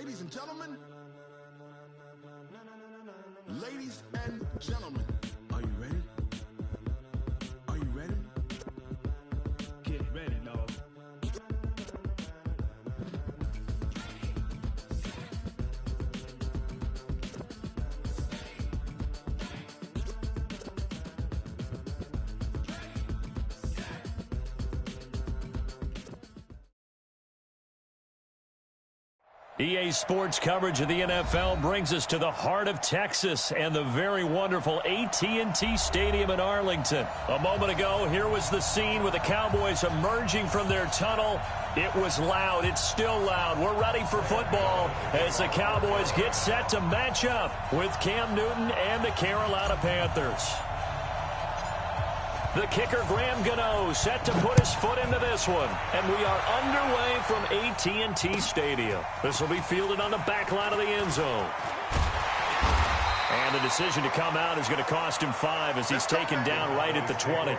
Ladies and gentlemen, are you ready? Are you ready? Get ready, dog. EA Sports coverage of the NFL brings us to the heart of Texas and the very wonderful AT&T Stadium in Arlington. A moment ago, here was the scene with the Cowboys emerging from their tunnel. It was loud. It's still loud. We're ready for football as the Cowboys get set to match up with Cam Newton and the Carolina Panthers. The kicker, Graham Gano, set to put his foot into this one. And we are underway from AT&T Stadium. This will be fielded on the back line of the end zone. And the decision to come out is going to cost him 5 as he's taken down right at the 20.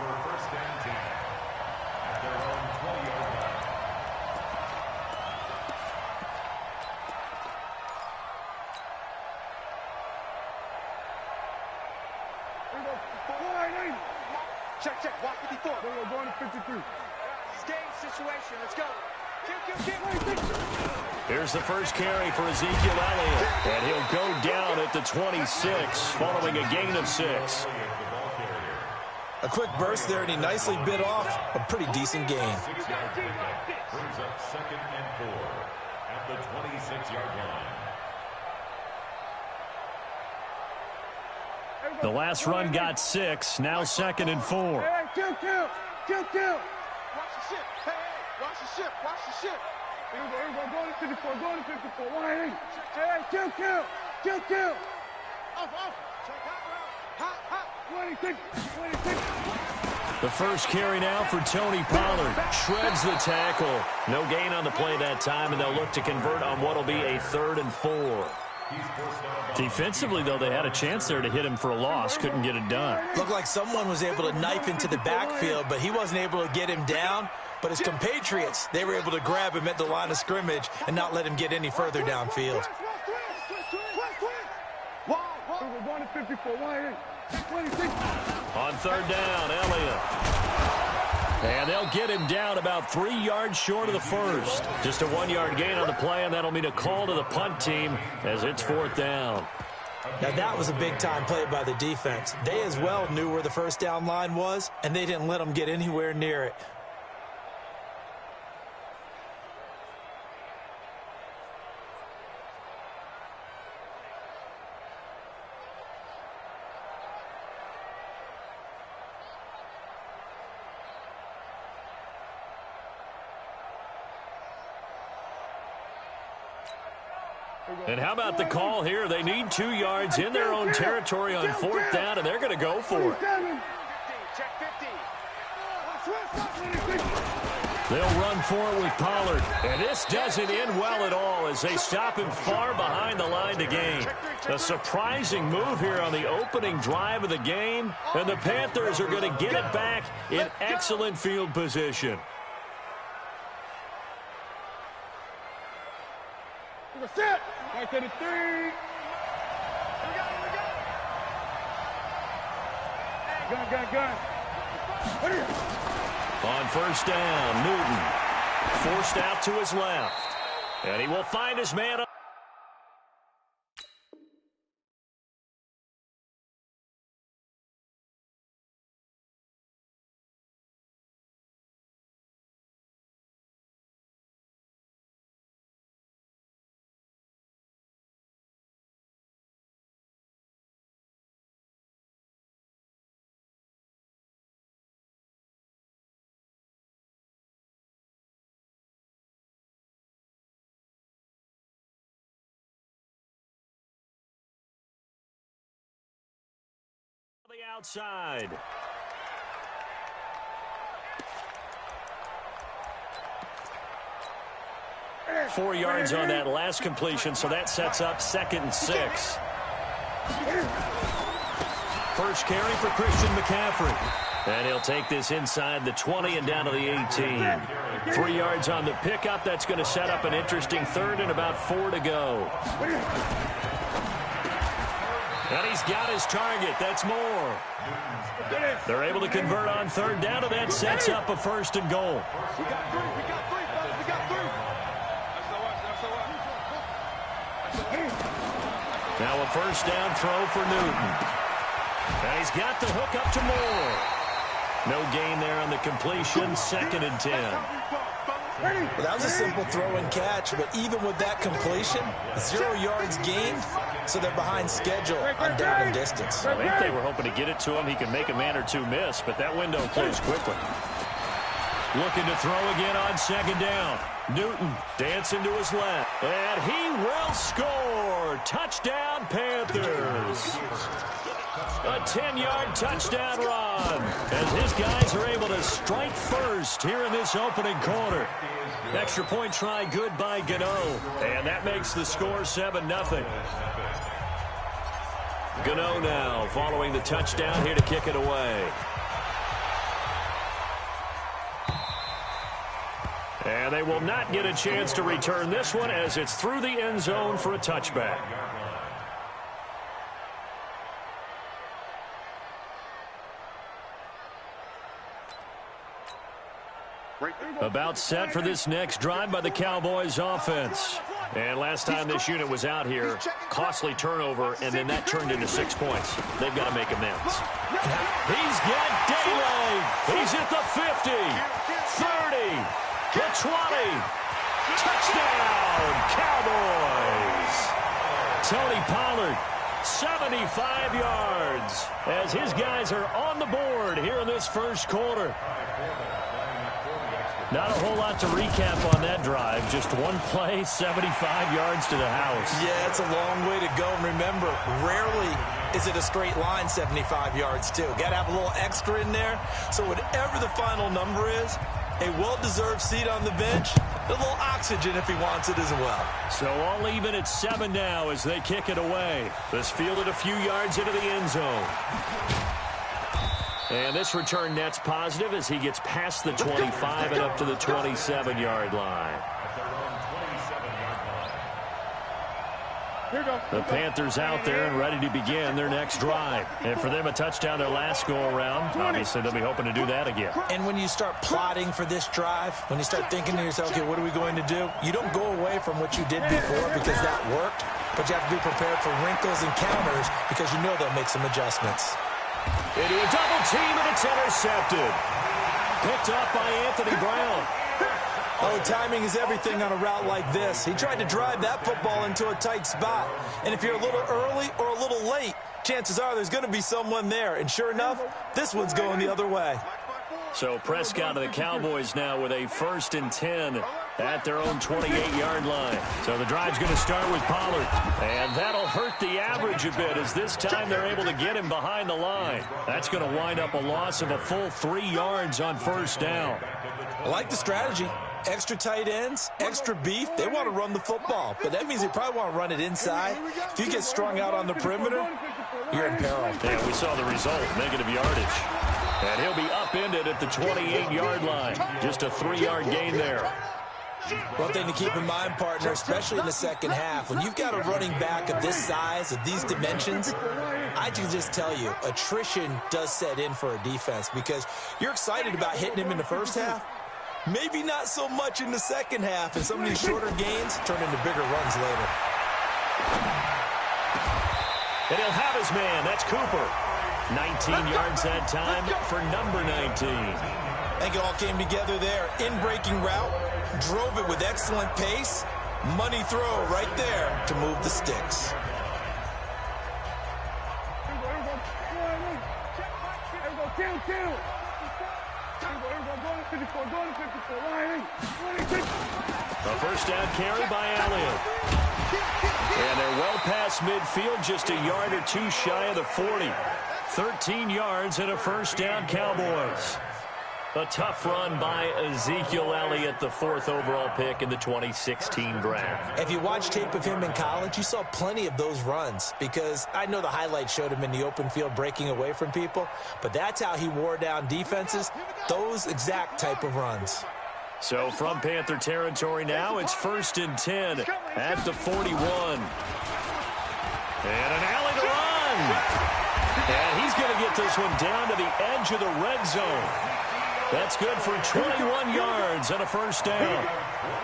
Check. Watch 54. We're going to 53. It's game situation. Let's go. Here's the first carry for Ezekiel Elliott. And he'll go down at the 26 following a gain of 6. A quick burst there, and he nicely bit off a pretty decent gain. Brings up 2nd and 4 at the 26-yard line. The last run got 6. Now 2nd and 4. Hey, kill. Watch the ship. Hey, watch the ship. Here we go. Going to 54. Hey, kill. Off. Check hot. 26. The first carry now for Tony Pollard. Shreds the tackle. No gain on the play that time, and they'll look to convert on what will be a 3rd and 4. Defensively, though, they had a chance there to hit him for a loss. Couldn't get it done. Looked like someone was able to knife into the backfield, but he wasn't able to get him down. But his compatriots, they were able to grab him at the line of scrimmage and not let him get any further downfield. We're going to 54. 26. On 3rd down, Elliott. And they'll get him down about 3 yards short of the first. Just a 1-yard gain on the play, and that'll mean a call to the punt team as it's 4th down. Now, that was a big-time play by the defense. They as well knew where the first down line was, and they didn't let them get anywhere near it. And how about the call here? They need 2 yards in their own territory on 4th down, and they're going to go for it. Check 50. They'll run for it with Pollard. And this doesn't end well at all as they stop him far behind the line to gain. A surprising move here on the opening drive of the game, and the Panthers are going to get it back in excellent field position. Set. Right to the 3. We got it. Gun. On 1st down, Newton forced out to his left. And he will find his man up. The outside. Four yards on that last completion, so that sets up 2nd and 6. first carry for Christian McCaffrey. And he'll take this inside the 20 and down to the 18. 3 yards on the pickup. That's going to set up an interesting third and about 4 to go. And he's got his target. That's more. They're able to convert on third down, and that sets up a first and goal. We got three. We got three. Now a first down throw for Newton. And he's got the hook up to Moore. No gain there on the completion. 2nd and 10. Well, that was a simple throw and catch, but even with that completion, 0 yards gained, so they're behind schedule on down and distance. I think they were hoping to get it to him. He can make a man or two miss, but that window closed quickly. Looking to throw again on 2nd down. Newton dancing to his left, and he will score. Touchdown, Panthers. A 10-yard touchdown run as his guys are able to strike first here in this opening quarter. Extra point try good by Gano, and that makes the score 7-0. Gano now following the touchdown here to kick it away. And they will not get a chance to return this one as it's through the end zone for a touchback. About set for this next drive by the Cowboys offense. And last time this unit was out here, costly turnover, and then that turned into 6 points. They've got to make amends. He's got daylight. He's at the 50, 30, the 20. Touchdown, Cowboys. Tony Pollard, 75 yards, as his guys are on the board here in this first quarter. Not a whole lot to recap on that drive. Just one play, 75 yards to the house. Yeah, it's a long way to go. And remember, rarely is it a straight line 75 yards, too. Got to have a little extra in there. So whatever the final number is, a well-deserved seat on the bench, a little oxygen if he wants it as well. So all even at 7 now as they kick it away. This fielded a few yards into the end zone. And this return net's positive as he gets past the 25 and up to the 27-yard line. The Panthers out there and ready to begin their next drive. And for them, a touchdown their last go-around. Obviously, they'll be hoping to do that again. And when you start plotting for this drive, when you start thinking to yourself, okay, what are we going to do? You don't go away from what you did before because that worked. But you have to be prepared for wrinkles and counters because you know they'll make some adjustments. Into a double team, and it's intercepted. Picked up by Anthony Brown. Oh, timing is everything on a route like this. He tried to drive that football into a tight spot. And if you're a little early or a little late, chances are there's going to be someone there. And sure enough, this one's going the other way. So Prescott and the Cowboys now with a 1st and 10 at their own 28-yard line. So the drive's going to start with Pollard. And that'll hurt the average a bit as this time they're able to get him behind the line. That's going to wind up a loss of a full 3 yards on 1st down. I like the strategy. Extra tight ends, extra beef. They want to run the football, but that means they probably want to run it inside. If you get strung out on the perimeter, you're in peril. Yeah, we saw the result, negative yardage. And he'll be upended at the 28-yard line. Just a 3-yard gain there. One thing to keep in mind, partner, especially in the second half, when you've got a running back of this size, of these dimensions, I can just tell you, attrition does set in for a defense because you're excited about hitting him in the first half. Maybe not so much in the second half, and some of these shorter gains turn into bigger runs later. And he'll have his man. That's Cooper. 19 yards that time for number 19. I think it all came together there. In-breaking route, drove it with excellent pace. Money throw right there to move the sticks. A first down carry by Elliott. And they're well past midfield, just a yard or two shy of the 40. 13 yards and a first down, Cowboys. A tough run by Ezekiel Elliott, the 4th overall pick in the 2016 draft. If you watch tape of him in college, you saw plenty of those runs, because I know the highlights showed him in the open field breaking away from people, but that's how he wore down defenses, those exact type of runs. So from Panther territory now, it's 1st and 10 at the 41. And an alley to run. And he's going to get this one down to the edge of the red zone. That's good for 21 yards and a 1st down.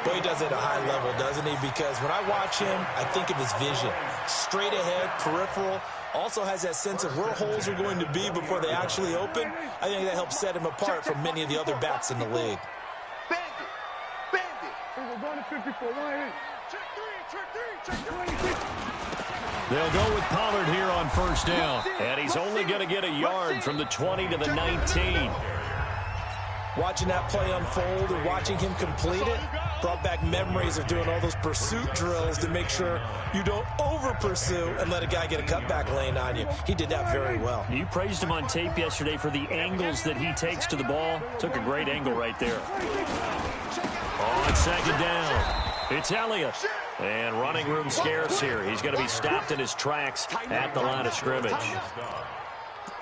Boy, he does it at a high level, doesn't he? Because when I watch him, I think of his vision. Straight ahead, peripheral, also has that sense of where holes are going to be before they actually open. I think that helps set him apart from many of the other backs in the league. We're going to 54. Check three. They'll go with Pollard here on 1st down. And he's only going to get a yard from the 20 to the 19. Watching that play unfold and watching him complete it brought back memories of doing all those pursuit drills to make sure you don't over-pursue and let a guy get a cutback lane on you. He did that very well. You praised him on tape yesterday for the angles that he takes to the ball. Took a great angle right there. On 2nd down, it's Elliott. And running room scarce here. He's going to be stopped in his tracks at the line of scrimmage.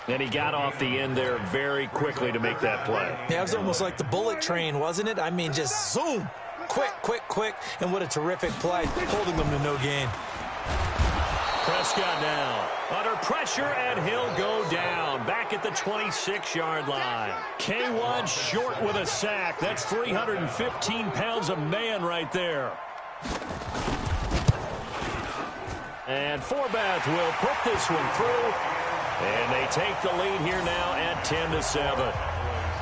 And he got off the end there very quickly to make that play. Yeah, it was almost like the bullet train, wasn't it? I mean, just zoom. Quick. And what a terrific play, holding them to no gain. Prescott now under pressure, and he'll go down back at the 26-yard line. K1 short with a sack. That's 315 pounds a man right there. And Forbath will put this one through. And they take the lead here now at 10-7.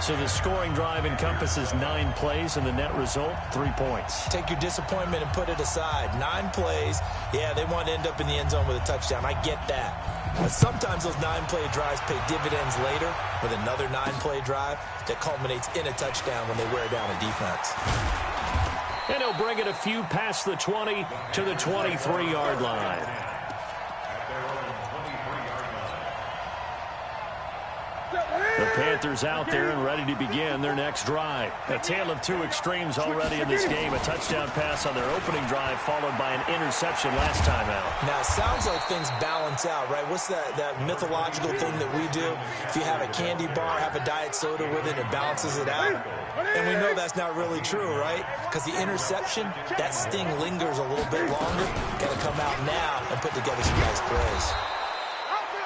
So the scoring drive encompasses 9 plays, and the net result, 3 points. Take your disappointment and put it aside. 9 plays. Yeah, they want to end up in the end zone with a touchdown. I get that. But sometimes those 9-play drives pay dividends later with another 9-play drive that culminates in a touchdown when they wear down a defense. And he'll bring it a few past the 20 to the 23-yard line. The Panthers out there and ready to begin their next drive. A tale of 2 extremes already in this game. A touchdown pass on their opening drive, followed by an interception last time out. Now, it sounds like things balance out, right? What's that mythological thing that we do? If you have a candy bar, have a diet soda with it, it balances it out. And we know that's not really true, right? Because the interception, that sting lingers a little bit longer. Got to come out now and put together some nice plays.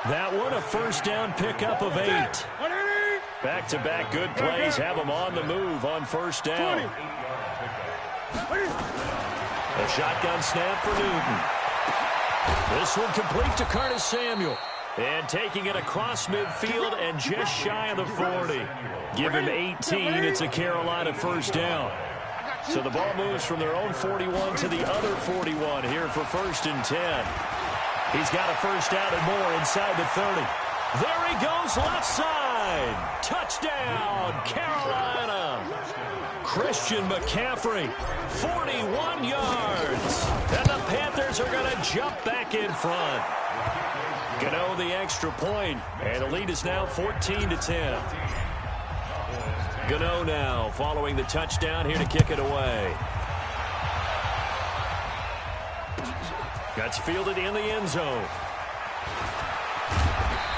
That one a 1st down pickup of 8. Back-to-back good plays have them on the move on 1st down. A shotgun snap for Newton. This one complete to Curtis Samuel. And taking it across midfield and just shy of the 40. Give him 18. It's a Carolina 1st down. So the ball moves from their own 41 to the other 41 here for 1st and 10. He's got a 1st down and more inside the 30. There he goes left side. Touchdown, Carolina. Christian McCaffrey, 41 yards. And the Panthers are going to jump back in front. Gano the extra point, and the lead is now 14-10. Gano now following the touchdown here to kick it away. That's fielded in the end zone.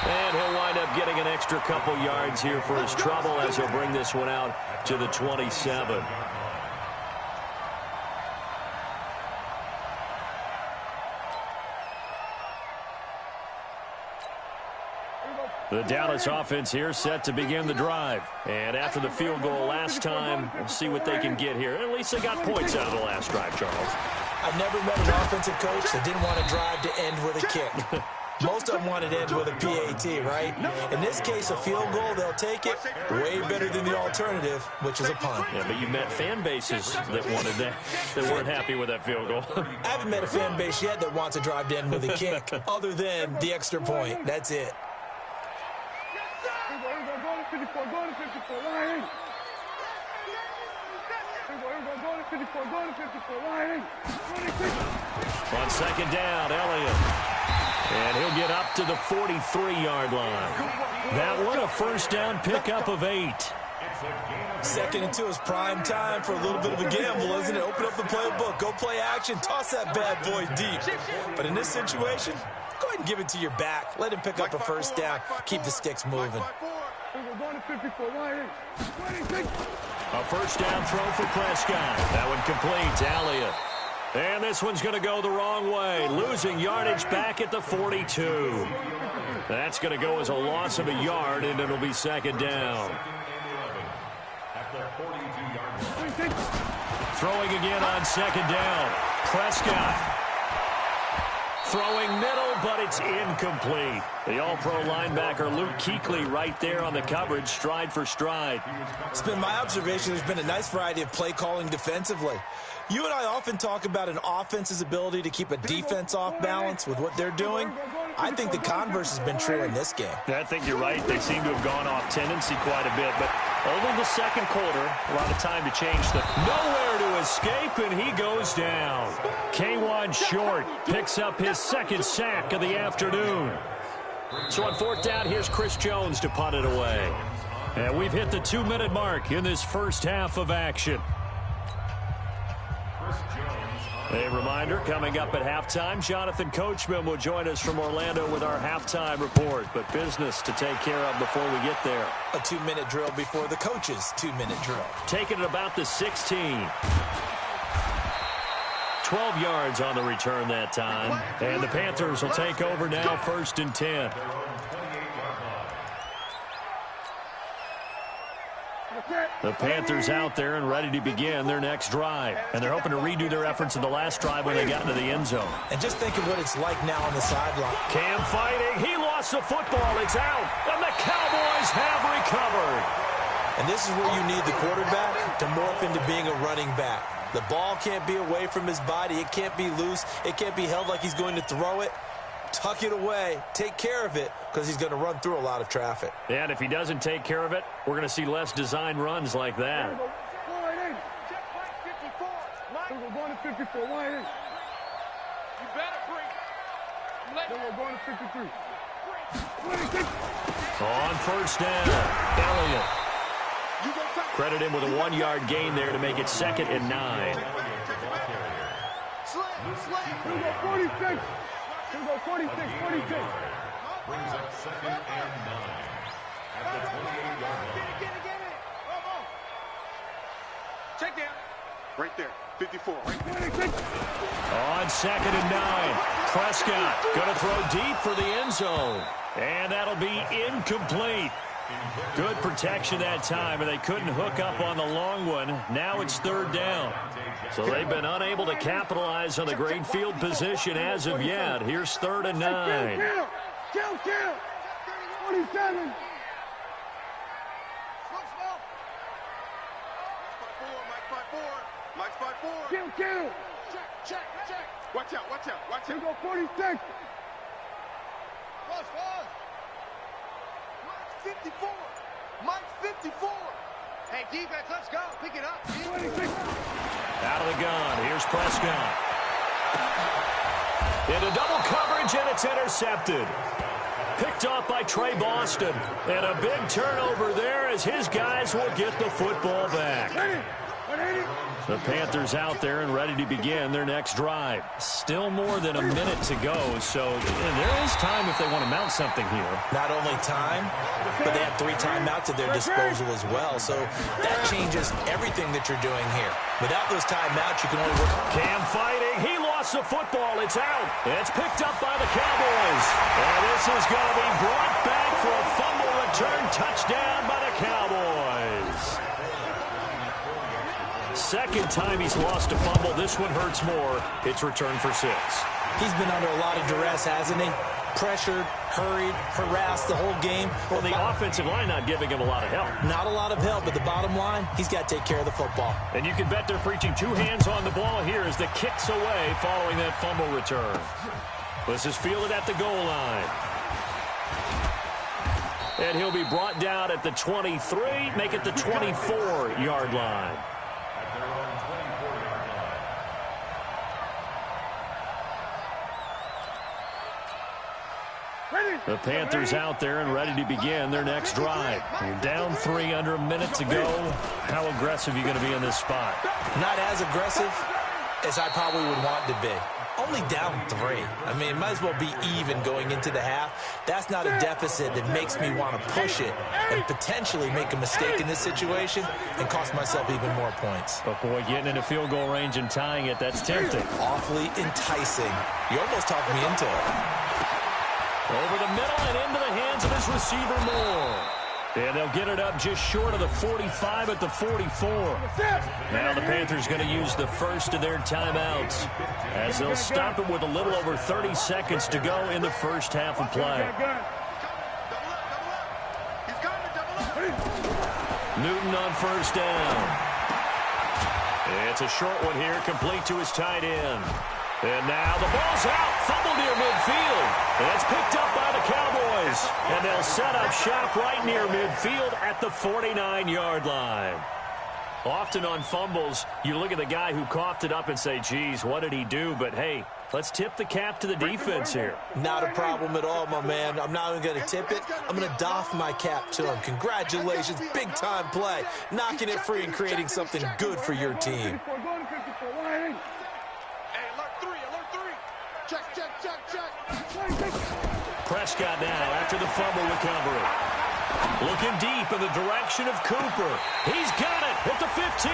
And he'll wind up getting an extra couple yards here for his trouble as he'll bring this one out to the 27. The Dallas offense here set to begin the drive. And after the field goal last time, we'll see what they can get here. At least they got points out of the last drive, Charles. I've never met an offensive coach that didn't want to drive to end with a kick. Most of them wanted to end with a PAT, right? In this case, a field goal, they'll take it. Way better than the alternative, which is a punt. Yeah, but you've met fan bases that wanted that, that weren't happy with that field goal. I haven't met a fan base yet that wants to drive to end with a kick, other than the extra point. That's it. On 2nd down, Elliott. And he'll get up to the 43-yard line. That one a 1st down pickup of 8. 2nd and 2 is prime time for a little bit of a gamble, isn't it? Open up the playbook, go play action, toss that bad boy deep. But in this situation, go ahead and give it to your back. Let him pick up a first down, keep the sticks moving. A first down throw for Prescott. That one complete to Elliott. And this one's going to go the wrong way, losing yardage back at the 42. That's going to go as a loss of a yard, and it'll be 2nd down. Throwing again on 2nd down. Prescott. Throwing middle, but it's incomplete. The all-pro linebacker Luke Kuechly right there on the coverage, stride for stride. It's been my observation there's been a nice variety of play calling defensively. You and I often talk about an offense's ability to keep a defense off balance with what they're doing. I think the converse has been true in this game. I think you're right. They seem to have gone off tendency quite a bit, but only the 2nd quarter, a lot of time to change the nowhere to escape, and he goes down. K1 Short picks up his 2nd sack of the afternoon. So on 4th down, here's Chris Jones to punt it away. And we've hit the 2-minute mark in this first half of action. A reminder, coming up at halftime, Jonathan Coachman will join us from Orlando with our halftime report. But business to take care of before we get there. A 2-minute drill before the coach's 2-minute drill. Taking it about the 16. 12 yards on the return that time. And the Panthers will take over now, 1st and 10. The Panthers out there and ready to begin their next drive. And they're hoping to redo their efforts in the last drive when they got into the end zone. And just think of what it's like now on the sideline. Cam fighting. He lost the football. It's out. And the Cowboys have recovered. And this is where you need the quarterback to morph into being a running back. The ball can't be away from his body. It can't be loose. It can't be held like he's going to throw it. Tuck it away. Take care of it because he's going to run through a lot of traffic. And if he doesn't take care of it, we're going to see less design runs like that. We're going to 54. Line 8. You better bring. We're going to 53. 26. On 1st down, Elliott. Credit him with a 1-yard gain there to make it 2nd and 9. Here we go, 46. Here we go, 46, 46. Brings up 2nd and 9 at the 28-yard line. Get it. Check down. Right there, 54. Right there. On 2nd and 9, Prescott going to throw deep for the end zone. And that'll be incomplete. Good protection that time, and they couldn't hook up on the long one. Now it's 3rd down. So they've been unable to capitalize on the great field position as of yet. Here's 3rd and 9. Kill. 47. Mike's 5-4. Kill. Check. Watch out. Here we go, 46. Pause. Mike's 54. Hey, defense, let's go. Pick it up. 26. Out of the gun. Here's Prescott. Into double coverage, and it's intercepted. Picked off by Trey Boston. And a big turnover there as his guys will get the football back. The Panthers out there and ready to begin their next drive. Still more than a minute to go, so there is time if they want to mount something here. Not only time, but they have 3 timeouts at their disposal as well, so that changes everything that you're doing here. Without those timeouts, you can only work. Cam fighting. He lost the football. It's out. It's picked up by the Cowboys. And this is going to be brought back for a fumble return touchdown by the Cowboys. 2nd time he's lost a fumble. This one hurts more. It's returned for 6. He's been under a lot of duress, hasn't he? Pressured, hurried, harassed the whole game. Well, the offensive line not giving him a lot of help. Not a lot of help, but the bottom line, he's got to take care of the football. And you can bet they're preaching 2 hands on the ball here as the kick's away following that fumble return. This is fielded at the goal line. And he'll be brought down at the 23, make it the 24-yard line. Ready. The Panthers out there and ready to begin their next drive. You're down 3 under a minute to go. How aggressive are you going to be in this spot? Not as aggressive as I probably would want to be. Only down 3. I mean, it might as well be even going into the half. That's not a deficit that makes me want to push it and potentially make a mistake in this situation and cost myself even more points. But, boy, getting into field goal range and tying it, that's tempting. Awfully enticing. You almost talked me into it. Over the middle and into the hands of his receiver Moore. And they'll get it up just short of the 45 at the 44. Now the Panthers going to use the first of their timeouts as they'll stop it with a little over 30 seconds to go in the first half of play. Newton on first down. It's a short one here, complete to his tight end. And now the ball's out, fumbled near midfield. And it's picked up by the Cowboys. And they'll set up shop right near midfield at the 49-yard line. Often on fumbles, you look at the guy who coughed it up and say, geez, what did he do? But, hey, let's tip the cap to the defense here. Not a problem at all, my man. I'm not even going to tip it. I'm going to doff my cap to him. Congratulations, big-time play. Knocking it free and creating something good for your team. Prescott now after the fumble recovery. Looking deep in the direction of Cooper. He's got it at the 15.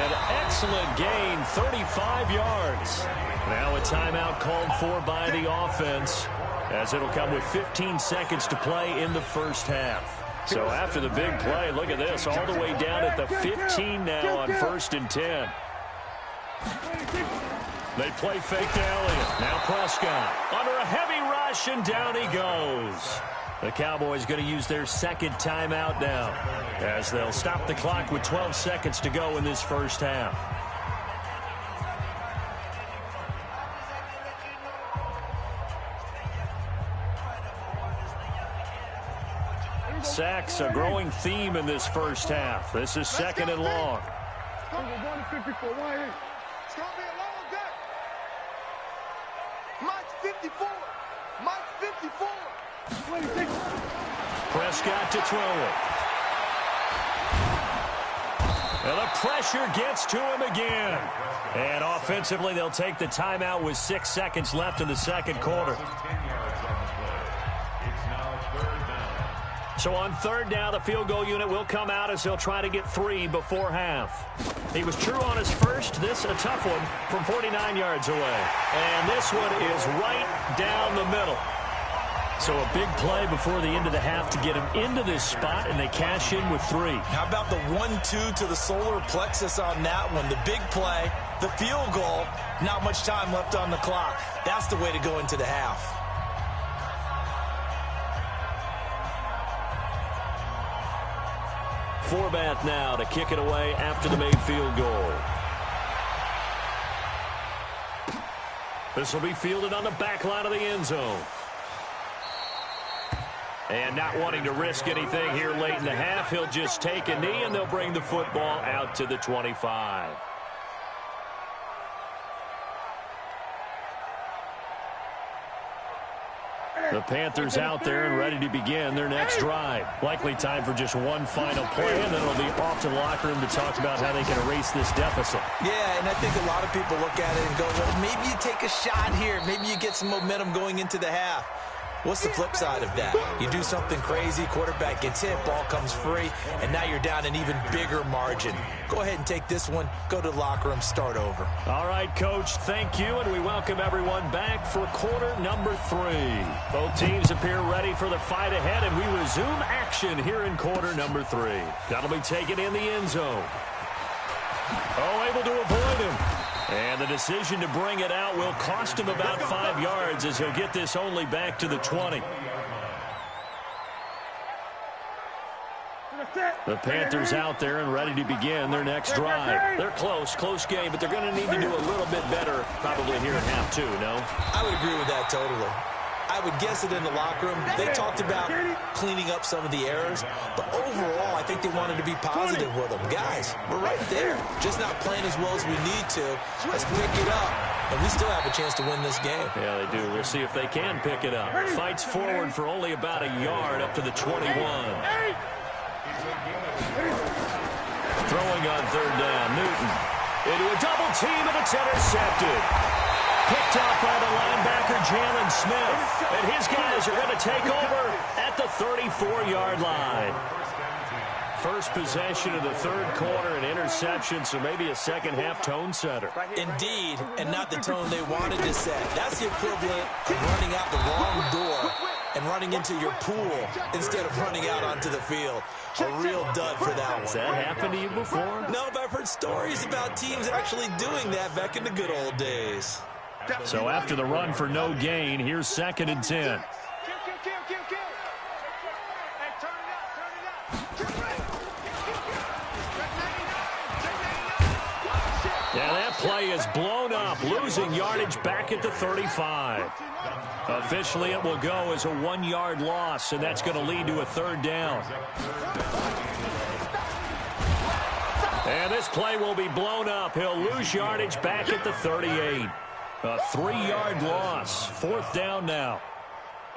An excellent gain, 35 yards. Now a timeout called for by the offense as it'll come with 15 seconds to play in the first half. So after the big play, look at this, all the way down at the 15 now on 1st and 10. They play fake to Elliott. Now Prescott under a heavy rush, and down he goes. The Cowboys going to use their second timeout now as they'll stop the clock with 12 seconds to go in this first half. Sacks, a growing theme in this first half. This is 2nd and long. Mike 54. Mike 54. Prescott to throw it. And the pressure gets to him again. And offensively, they'll take the timeout with 6 seconds left in the second quarter. So on 3rd down, the field goal unit will come out as he'll try to get 3 before half. He was true on his first. This a tough one from 49 yards away. And this one is right down the middle. So a big play before the end of the half to get him into this spot, and they cash in with 3. How about the 1-2 to the solar plexus on that one? The big play, the field goal, not much time left on the clock. That's the way to go into the half. Forbath now to kick it away after the made field goal. This will be fielded on the back line of the end zone. And not wanting to risk anything here late in the half, he'll just take a knee, and they'll bring the football out to the 25. The Panthers out there and ready to begin their next drive. Likely time for just one final play, and then it'll be off to the locker room to talk about how they can erase this deficit. Yeah, and I think a lot of people look at it and go, well, maybe you take a shot here. Maybe you get some momentum going into the half. What's the flip side of that? You do something crazy, quarterback gets hit, ball comes free, and now you're down an even bigger margin. Go ahead and take this one, go to the locker room, start over. All right, Coach, thank you, and we welcome everyone back for quarter number 3. Both teams appear ready for the fight ahead, and we resume action here in quarter number 3. That'll be taken in the end zone. Oh, able to avoid him. And the decision to bring it out will cost him about 5 yards as he'll get this only back to the 20. The Panthers out there and ready to begin their next drive. They're close game, but they're going to need to do a little bit better probably here in half 2, no? I would agree with that totally. I would guess it in the locker room. They talked about cleaning up some of the errors, but overall, I think they wanted to be positive with them. Guys, we're right there, just not playing as well as we need to. Let's pick it up, and we still have a chance to win this game. Yeah, they do. We'll see if they can pick it up. Fights forward for only about a yard up to the 21. Throwing on third down, Newton. Into a double team, and it's intercepted. Picked out by the linebacker, Jalen Smith. And his guys are going to take over at the 34-yard line. First possession of the third quarter, an interception, so maybe a second-half tone setter. Indeed, and not the tone they wanted to set. That's the equivalent of running out the wrong door and running into your pool instead of running out onto the field. A real dud for that one. Has that happened to you before? No, but I've heard stories about teams actually doing that back in the good old days. So after the run for no gain, here's 2nd and 10. Yeah, that play is blown up, losing yardage back at the 35. Officially, it will go as a 1-yard loss, and that's going to lead to a third down. And this play will be blown up. He'll lose yardage back at the 38. A 3-yard loss. 4th down now.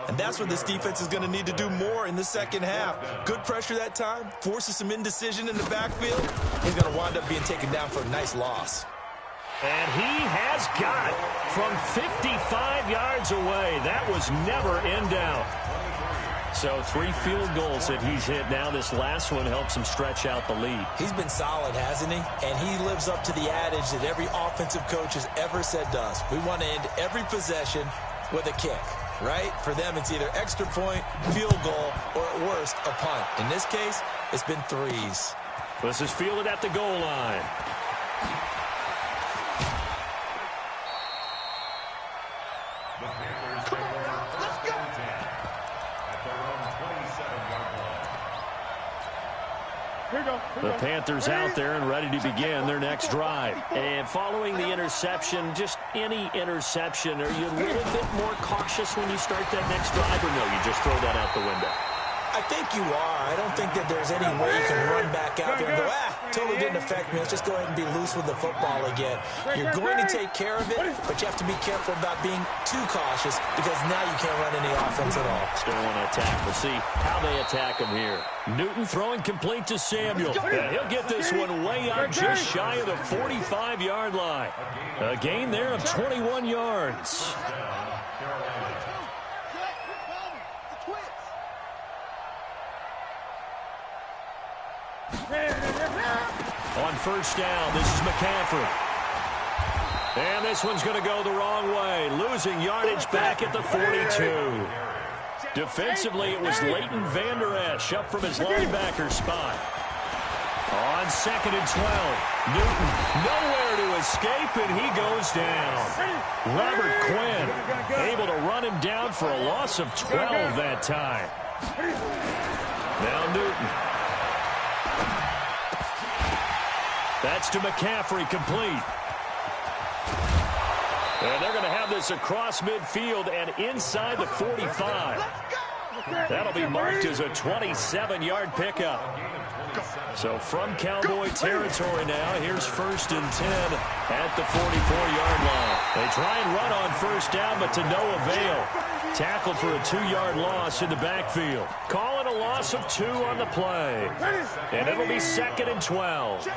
And that's what this defense is going to need to do more in the second half. Good pressure that time, forces some indecision in the backfield. He's going to wind up being taken down for a nice loss. And he has got it from 55 yards away. That was never in doubt. So 3 field goals that he's hit now. This last one helps him stretch out the lead. He's been solid, hasn't he? And he lives up to the adage that every offensive coach has ever said to us. We want to end every possession with a kick, right? For them, it's either extra point, field goal, or at worst, a punt. In this case, it's been 3s. This is fielded at the goal line. The Panthers out there and ready to begin their next drive. And following the interception, just any interception, are you a little bit more cautious when you start that next drive, or no, you just throw that out the window? I think you are. I don't think that there's any way you can run back out there and go, totally didn't affect me. Let's just go ahead and be loose with the football again. You're going to take care of it, but you have to be careful about being too cautious because now you can't run any offense at all. Still want to attack. We'll see how they attack him here. Newton throwing complete to Samuel. And he'll get this one way up just shy of the 45-yard line. A gain there of 21 yards. On first down, this is McCaffrey. And this one's going to go the wrong way. Losing yardage back at the 42. Defensively, it was Leighton Vander Esch up from his linebacker spot. On 2nd and 12, Newton nowhere to escape, and he goes down. Robert Quinn able to run him down for a loss of 12 that time. Now Newton. That's to McCaffrey, complete. And they're going to have this across midfield and inside the 45. That'll be marked as a 27-yard pickup. So from Cowboy territory now, here's 1st and 10 at the 44-yard line. They try and run on first down, but to no avail. Tackled for a 2-yard loss in the backfield. Call it a loss of 2 on the play. And it'll be 2nd and 12.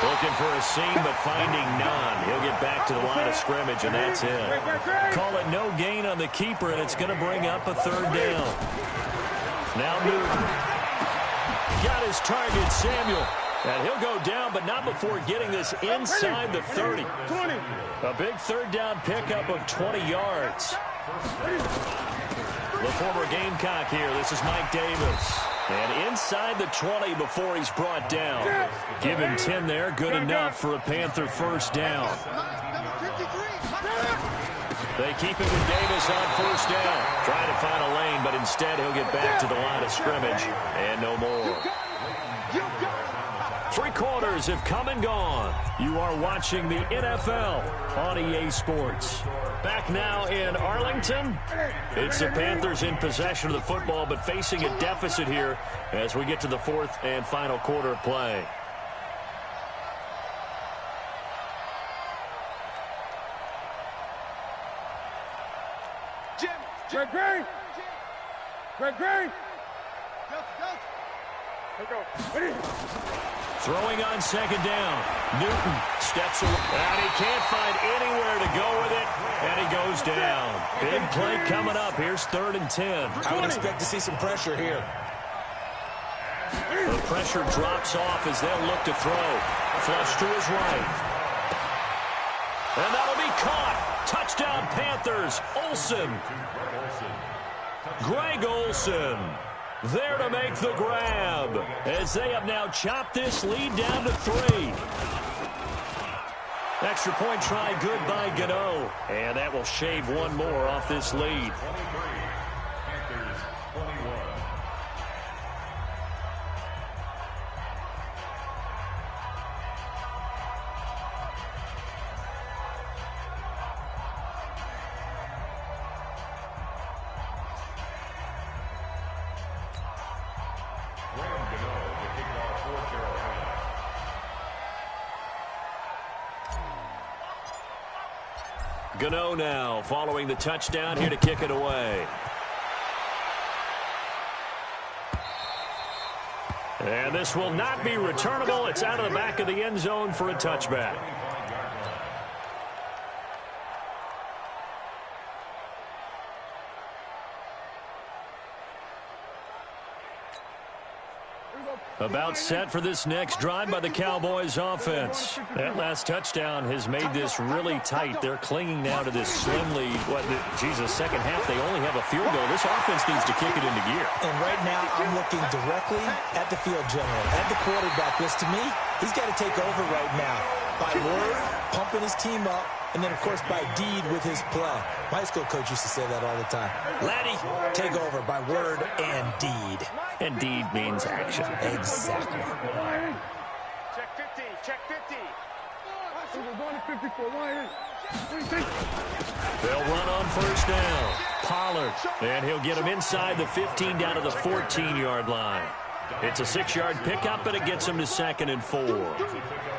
Looking for a seam, but finding none. He'll get back to the line of scrimmage, and that's it. Call it no gain on the keeper, and it's going to bring up a 3rd down. Now Newton. Got his target, Samuel. And he'll go down, but not before getting this inside the 30. A big 3rd down pickup of 20 yards. The former Gamecock here. This is Mike Davis. And inside the 20 before he's brought down. Give him 10 there. Good enough for a Panther first down. They keep it with Davis on first down. Trying to find a lane, but instead he'll get back to the line of scrimmage. And no more. Three quarters have come and gone. You are watching the NFL on EA Sports. Back now in Arlington. It's the Panthers in possession of the football, but facing a deficit here as we get to the fourth and final quarter of play. Greg! Throwing on second down. Newton steps away. And he can't find anywhere to go with it. And he goes down. Big play coming up. Here's 3rd and 10. I would expect to see some pressure here. The pressure drops off as they'll look to throw. Flush to his right. And that'll be caught. Touchdown Panthers. Olsen. Greg Olsen there to make the grab as they have now chopped this lead down to 3. Extra point try good by Gano. And that will shave one more off this lead. Gano now following the touchdown here to kick it away. And this will not be returnable. It's out of the back of the end zone for a touchback. About set for this next drive by the Cowboys offense. That last touchdown has made this really tight. They're clinging now to this slim lead. Second half, they only have a field goal. This offense needs to kick it into gear. And right now, I'm looking directly at the field general, at the quarterback. Because to me, he's got to take over right now. By word, pumping his team up, and then, of course, by deed with his play. My high school coach used to say that all the time. Laddie, take over by word and deed. And deed means action. Exactly. Check 50. Check 50. We're going to 54. They'll run on first down. Pollard. And he'll get him inside the 15 down to the 14-yard line. It's a 6-yard pickup, but it gets him to 2nd and 4.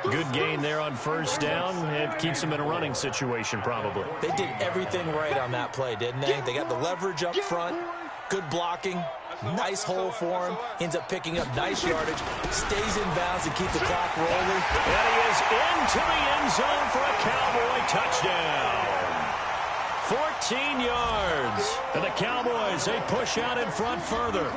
Good gain there on first down. It keeps him in a running situation, probably. They did everything right on that play, didn't they? They got the leverage up front, good blocking, nice hole for him, ends up picking up nice yardage, stays in bounds and keep the clock rolling. And he is into the end zone for a Cowboy touchdown. 14 yards. And the Cowboys, they push out in front further.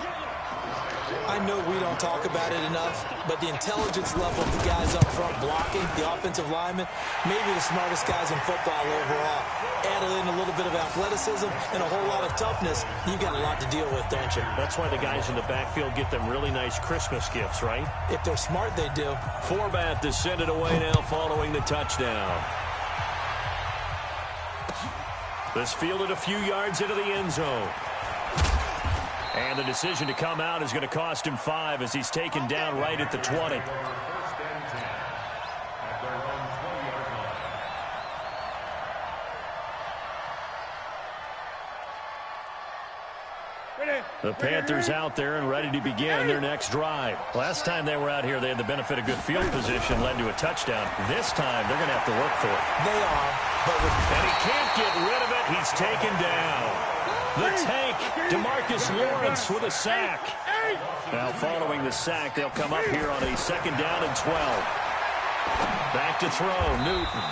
I know we don't talk about it enough, but the intelligence level of the guys up front blocking, the offensive linemen, maybe the smartest guys in football overall. Add in a little bit of athleticism and a whole lot of toughness, you got a lot to deal with, don't you? That's why the guys in the backfield get them really nice Christmas gifts, right? If they're smart, they do. Forbath to send it away now following the touchdown. This fielded a few yards into the end zone. And the decision to come out is going to cost him 5 as he's taken down right at the 20. The Panthers out there and ready to begin their next drive. Last time they were out here, they had the benefit of good field position, led to a touchdown. This time, they're going to have to work for it. They are. And he can't get rid of it. He's taken down. The tank, DeMarcus Lawrence with a sack. Now following the sack, they'll come up here on a 2nd down and 12. Back to throw, Newton.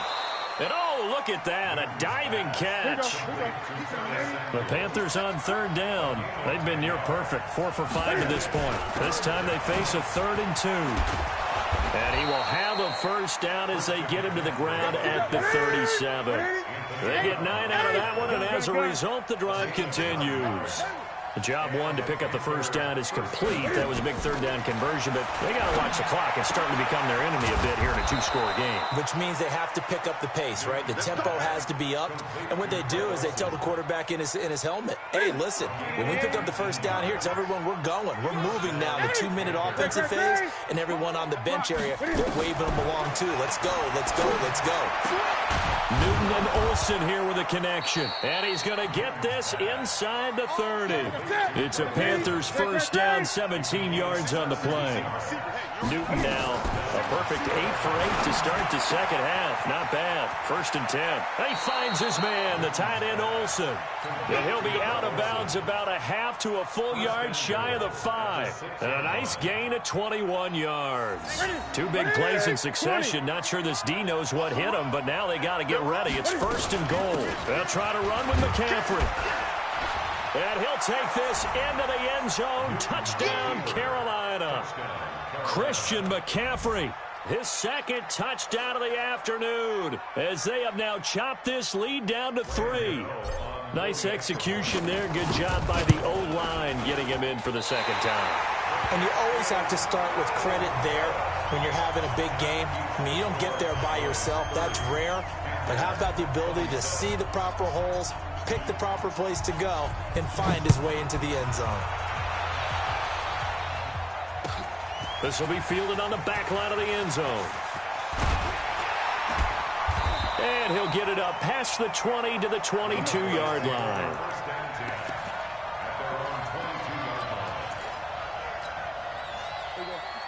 And oh, look at that, a diving catch. The Panthers on 3rd down. They've been near perfect, 4 for 5 to this point. This time they face a 3rd and 2. And he will have a first down as they get him to the ground at the 37. They get 9 out of that one, and as a result, the drive continues. The job one to pick up the first down is complete. That was a big third down conversion, but they got to watch the clock. It's starting to become their enemy a bit here in a two-score game. Which means they have to pick up the pace, right? The tempo has to be upped. And what they do is they tell the quarterback in his helmet, hey, listen, when we pick up the first down here, tell everyone we're going. We're moving now. The 2-minute offensive phase, and everyone on the bench area, they're waving them along too. Let's go, let's go, let's go. Newton and Olsen here with a connection. And he's going to get this inside the 30. It's a Panthers first down, 17 yards on the play. Newton now a perfect 8 for 8 to start the second half. Not bad. 1st and 10. He finds his man, the tight end Olsen. And he'll be out of bounds about a half to a full yard shy of the 5. And a nice gain of 21 yards. 2 big plays in succession. Not sure this D knows what hit him, but now they got to get ready. It's 1st and goal. They'll try to run with McCaffrey. And he'll take this into the end zone. Touchdown, Carolina. Christian McCaffrey, his 2nd touchdown of the afternoon, as they have now chopped this lead down to 3. Nice execution there. Good job by the O-line getting him in for the 2nd time. And you always have to start with credit there when you're having a big game. I mean, you don't get there by yourself. That's rare. But how about the ability to see the proper holes, pick the proper place to go, and find his way into the end zone? This will be fielded on the back line of the end zone. And he'll get it up past the 20 to the 22-yard line.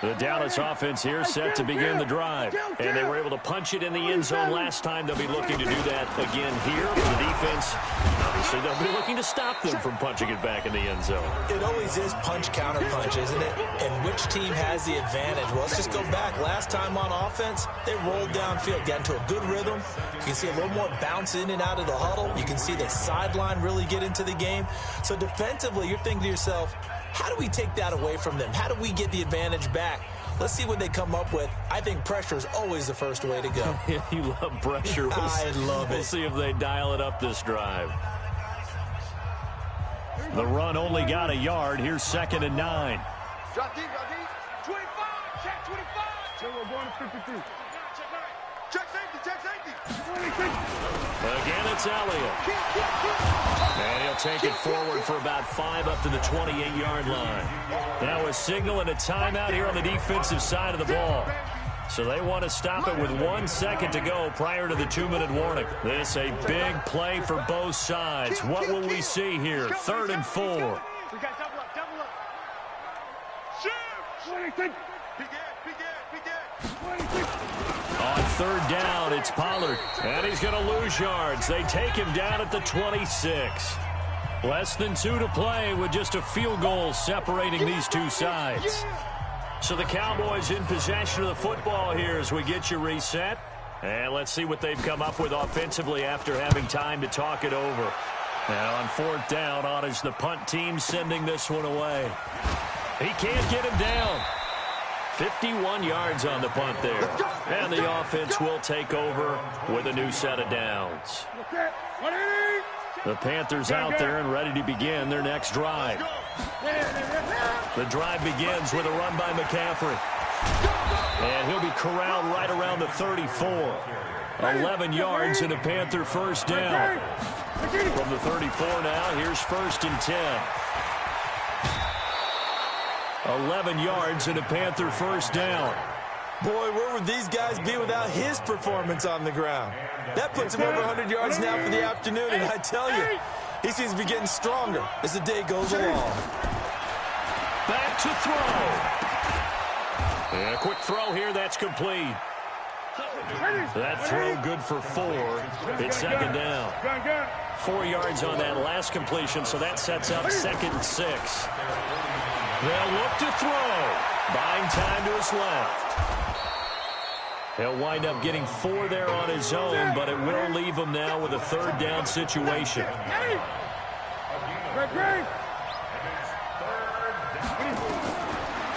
The Dallas offense here set to begin the drive. And they were able to punch it in the end zone last time. They'll be looking to do that again here. The defense, obviously, they'll be looking to stop them from punching it back in the end zone. It always is punch-counter-punch, isn't it? And which team has the advantage? Well, let's just go back. Last time on offense, they rolled downfield, got into a good rhythm. You can see a little more bounce in and out of the huddle. You can see the sideline really get into the game. So defensively, you're thinking to yourself, how do we take that away from them? How do we get the advantage back? Let's see what they come up with. I think pressure is always the first way to go. You love pressure. I love it. We'll see if they dial it up this drive. The run only got a yard. Here's 2nd and 9. Drop deep, 25, check 25. Check, we're going to 53. Check safety. Again, it's Elliott. And he'll take it forward for about 5 up to the 28-yard line. Now a signal and a timeout here on the defensive side of the ball. So they want to stop it with 1 second to go prior to the 2-minute warning. This a big play for both sides. What will we see here? 3rd and 4. We got double up. Shoot! On 3rd down, it's Pollard. And he's going to lose yards. They take him down at the 26. Less than 2 to play with just a field goal separating these two sides. So the Cowboys in possession of the football here as we get you reset. And let's see what they've come up with offensively after having time to talk it over. And on 4th down, on is the punt team sending this one away. He can't get him down. 51 yards on the punt there. And the offense will take over with a new set of downs. The Panthers out there and ready to begin their next drive. The drive begins with a run by McCaffrey. And he'll be corralled right around the 34. 11 yards and a Panther first down. From the 34 now, here's 1st and 10. 11 yards and a Panther first down. Boy, where would these guys be without his performance on the ground? That puts him over 100 yards now for the afternoon, and I tell you, he seems to be getting stronger as the day goes along. Back to throw. And a quick throw here, that's complete. That throw good for 4. It's 2nd down. 4 yards on that last completion, so that sets up 2nd and 6. They'll look to throw. Buying time to his left. He'll wind up getting 4 there on his own, but it will leave him now with a 3rd down situation.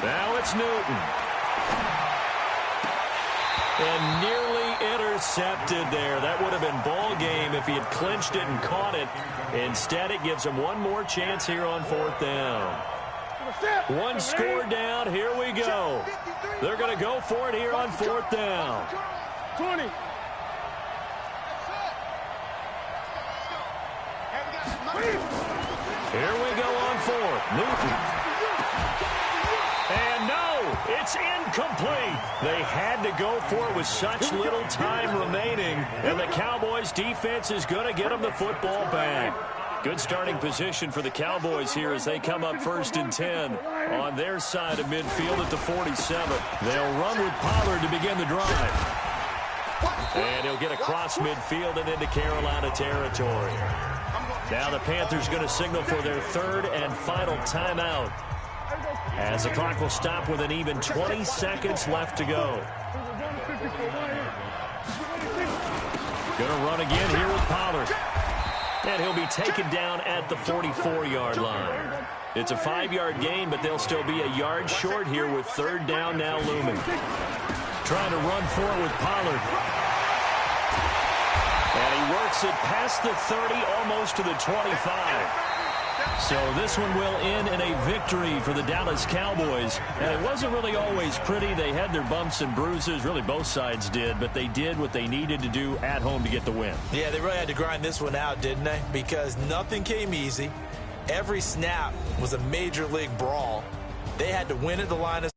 Now it's Newton. And nearly intercepted there. That would have been ball game if he had clinched it and caught it. Instead, it gives him one more chance here on 4th down. One score down. Here we go. They're going to go for it here on 4th down. 20. Here we go on 4th. Newton. And no, it's incomplete. They had to go for it with such little time remaining. And the Cowboys defense is going to get them the football back. Good starting position for the Cowboys here as they come up 1st and 10 on their side of midfield at the 47. They'll run with Pollard to begin the drive. And he'll get across midfield and into Carolina territory. Now the Panthers going to signal for their 3rd and final timeout, as the clock will stop with an even 20 seconds left to go. Going to run again here with Pollard. And he'll be taken down at the 44-yard line. It's a 5-yard gain, but they'll still be a yard short here with 3rd down now looming. Trying to run for it with Pollard. And he works it past the 30, almost to the 25. So this one will end in a victory for the Dallas Cowboys. And it wasn't really always pretty. They had their bumps and bruises. Really, both sides did. But they did what they needed to do at home to get the win. Yeah, they really had to grind this one out, didn't they? Because nothing came easy. Every snap was a major league brawl. They had to win at the line of